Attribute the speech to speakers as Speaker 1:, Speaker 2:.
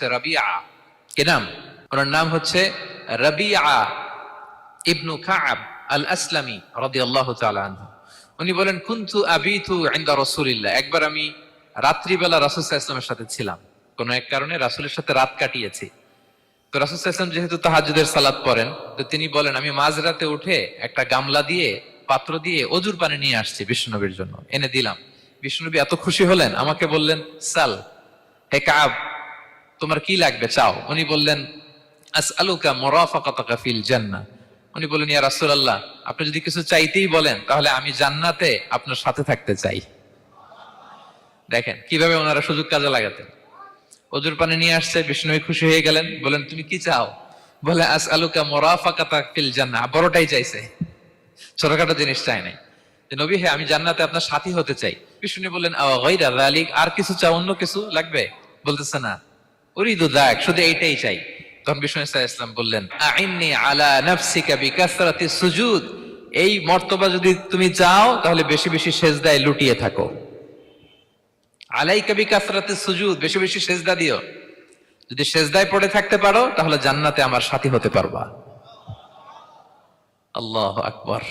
Speaker 1: হচ্ছে রাবিআ। কি নাম? ওনার নাম হচ্ছে রাবিআ ইবনু কাআব আল আসলামি রাদিয়াল্লাহু তাআলা আনহু। উনি বলেন, কুনতু আবিতু ইনদা রাসূলিল্লাহ। একবার আমি রাত্রিবেলা রাসূল সাল্লাল্লাহু আলাইহি ওয়াসাল্লামের সাথে ছিলাম, কোন এক কারণে রাসূলের সাথে রাত কাটিয়েছি। তো রাসূল সাল্লাল্লাহু আলাইহি ওয়াসাল্লাম যেহেতু তাহাজ্জুদের সালাত পড়েন, তো তিনি বলেন, আমি মাঝরাতে উঠে একটা গামলা দিয়ে, পাত্র দিয়ে অজুর পানি নিয়ে আসছি বিশ্বনবীর জন্য, এনে দিলাম। বিশ্বনবী এত খুশি হলেন, আমাকে বললেন, সাল, হে কাব, তোমার কি লাগবে চাও। উনি বললেন, আসআলুকা মুরাফাকাতাকা ফিল জান্নাহ। উনি বললেন, ইয়া রাসূলুল্লাহ, আপনি যদি কিছু চাইতেই বলেন তাহলে আমি জান্নাতে আপনার সাথে থাকতে চাই। দেখেন কিভাবে ওনারা সুযোগ কাজে লাগাতেন। অজুর পানি নিয়ে আসছে, বিষ্ণু খুশি হয়ে গেলেন, বলেন, তুমি কি চাও? বলে, আসআলুকা মুরাফাকাতাকা ফিল জান্নাহ। বড়টাই চাইছে, ছোটখাটো জিনিস চাই নাই। যে নবী, হে, আমি জান্নাতে আপনার সাথী হতে চাই। বিষ্ণু বললেন, আও গায়রা যালিক, আর কিছু চাও, অন্য কিছু লাগবে? বলতেছে, না, উরিদু যাক, শুধু এইটাই চাই। তখন বিষ্ণু সাল্লাল্লাহু আলাইহি ওয়াসাল্লাম বললেন, আইন্নি আলা নাফসিকা বিকাসরাতি সুজুদ। এই মর্তবা যদি তুমি চাও তাহলে বেশি বেশি সেজদায় লুটিয়ে থাকো। আলাইকা বিকাসরাতি সুজুদ, বেশি বেশি সেজদা দিও। যদি সেজদায় পড়ে থাকতে পারো তাহলে জান্নাতে আমার সাথী হতে পারবা। আল্লাহু আকবার।